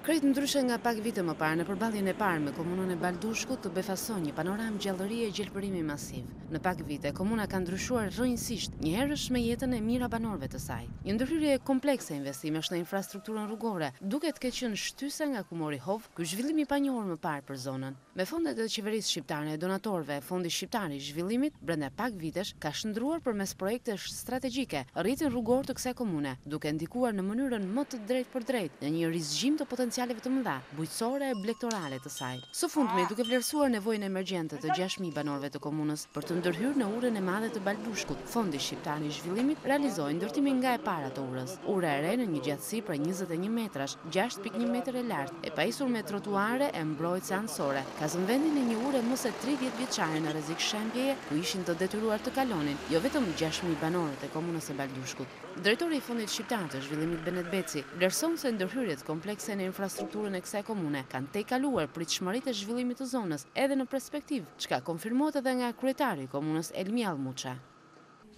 Krejt ndryshe nga pak vite më parë, në përballjen e parë me komunën e Baldushkut të befason një panoramë gjallërie e gjelbërimi masiv. Në pak vite, komuna ka ndryshuar rrënjësisht njëherësh me jetën e mirë banorëve të saj. Një ndërhyrje komplekse investimesh në infrastrukturën rrugore duket ke qenë shtyse nga ku mori hov ky zhvillim i panjohur më parë për zonën. Me fondet e qeverisë shqiptare e donatorëve, Fondi Shqiptar i Zhvillimit, brenda pak vitesh ka shndruar përmes projektesh strategjike rrjetin rrugor të kësaj komune, duke ndikuar në mënyrën më të drejtë për drejtë në një rizgjim të potencialeve të mëdha, bujqësore e blektorale të saj. Së fundmi, duke vlerësuar nevojën emergjente të 6.000 banorëve të komunës për të ndërhyrë në urën e madhe të Baldushkut, Fondi Shqiptar i Zhvillimit realizoi ndërtimin nga e para të urës. Ura e re në një gjatësi prej 21 metrash, 6.1 metër e lartë, e pajisur me trotuare e mbrojtëse anësore. Ka zënë vendin në një urë më se 30 vjeçare në rrezik shembjeje, ku ishin të detyruar të kalonin, jo vetëm 6.000 banorët e komunës së Baldushkut. Drejtori i Fondit Shqiptar të Zhvillimit Benet Beci vlerëson se ndërhyrjet komplekse në infrastrukturën e kësaj komune kanë tejkaluar pritshmëritë e zhvillimit të zonës edhe në perspektivë, çka konfirmohet edhe nga kryetari i komunës Elmi Allmuça.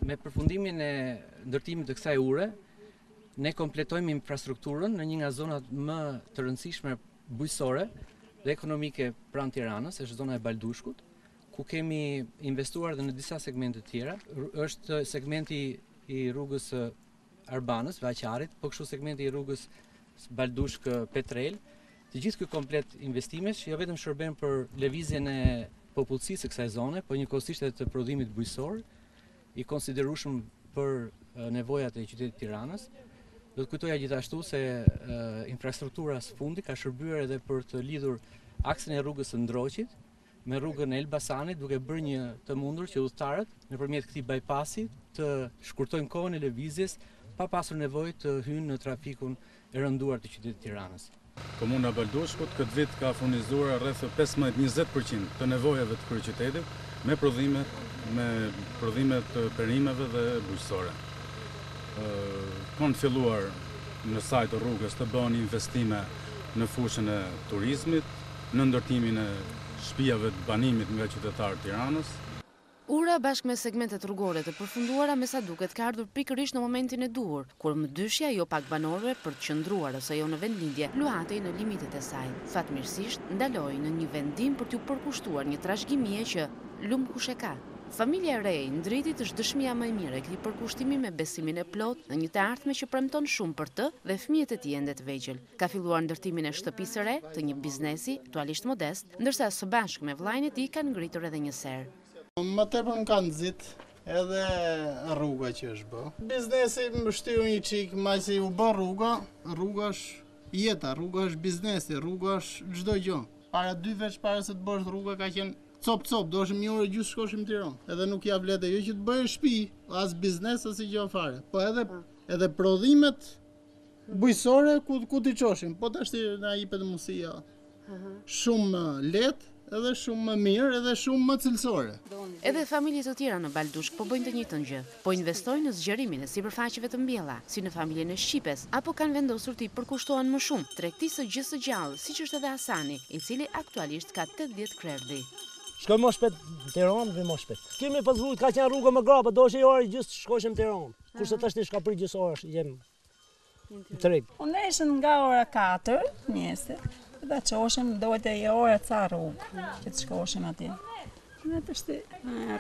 Me përfundimin e ndërtimit të kësaj ure, ne kompletojmë infrastrukturën në një nga zonat më të rëndësishme bujqësore dhe ekonomike pranë Tiranës, është zona e Baldushkut, ku kemi investuar dhe në disa segmente tjera. Është segmenti i rrugës Arbanës, Vaqarit, po kështu segmenti i rrugës Baldushk Petrel. Të gjithë ky komplet investimesh jo vetëm shërben për lëvizjen e popullsisë së kësaj zone, por njëkohësisht edhe të prodhimit bujqësor, i konsiderueshëm për nevojat e qytetit Tiranës. Do të kujtoja gjithashtu se infrastruktura së fundi ka shërbyer edhe për të lidhur aksin e rrugës së Ndroqit me rrugën e Elbasanit, duke bërë një të mundur që udhëtarët nëpërmjet këtij bypassi të shkurtojnë kohën e lëvizjes pa pasur nevojë të hynë në trafikun e rënduar të qytetit Tiranës. Komuna Baldushkut këtë vit ka furnizuar rreth 15-20% të nevojave të kryeqytetit me prodhime të perimeve dhe bujqësore. Kanë filluar në sajt të rrugës të bëhen investime në fushën e turizmit, në ndërtimin e shtëpive të banimit nga qytetarët e Tiranës. Ura bashkë me segmentet rrugore të përfunduara me sa duket ka ardhur pikërisht në momentin e duhur, kur mëdyshja jo pak banorëve për të qëndruar ose jo në vendlindje luhatej në limitet e saj. Fatmirësisht ndaloi në një vendim për t'u përkushtuar një trashëgimie që lum kush e ka. Familja e re e Indritit është dëshmia më e mirë e këtij përkushtimi me besimin e plotë në një të ardhme që premton shumë për të dhe fëmijët e tij ende të vegjël. Ka filluar ndërtimin e shtëpisë së re të një biznesi aktualisht modest, ndërsa së bashku me vllajën e tij kanë ngritur edhe një ser. Më tepër më kanë nxit edhe rruga që është bë. Biznesi më shtyu një çik, më se u bë rruga është jeta, rruga është biznesi, rruga është çdo gjë. Para 2 vjeç para se të bësh rruga ka qenë cop, do është një orë gjysmë shkoshim në Tiranë. Edhe nuk ja vlete jo që të bëjë shtëpi, as biznes as gjë fare. Po edhe prodhimet bujqësore ku t'i çoshim. Po tash na jepet mundësia shumë lehtë, edhe shumë më mirë, edhe shumë më cilësore. Edhe familje të tjera në Baldushk po bëjnë të njëjtën gjë. Po investojnë në zgjerimin e sipërfaqeve të mbjella, si në familjen e Shqipes, apo kanë vendosur të i përkushtohen më shumë tregtisë së gjithë së gjallë, siç është edhe Hasani, i cili aktualisht ka 80 krerdi. Shkoj më shpejt në Tiranë, vi më shpejt. Kemi pas vujt ka qenë rruga më grapa, do është orë gjys shkoshim në Tiranë. Kurse tash ti shka prit gjys orësh, jem treg. Unë ishin nga ora 4 nesër. Dhe qoshim dojt e ora ca rrugë, që të shkoshim atje. Në të shti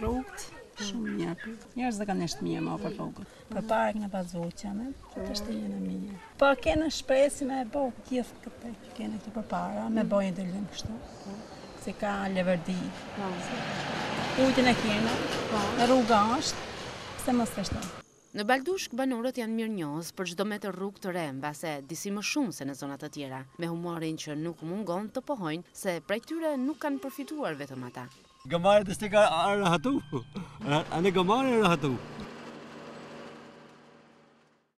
rrugët, shumë mirë. Njerëz dhe kanë nështë mirë ma për rrugët. Për para këne pas voqjane, që të shti jenë mirë. Po kene shpresi me bo gjithë këtë, kene këtë për para, me bojë dhe lëmë kështu. Si ka leverdi. Ujtin e kene, rruga është, se më së Në Baldushk banorët janë mirënjohës për çdo metër rrugë të re, mbase disi më shumë se në zonat të tjera, me humorin që nuk mungon të pohojnë se prej tyre nuk kanë përfituar vetëm ata. Gëmarë të stika rahatu, anë gëmarë rahatu.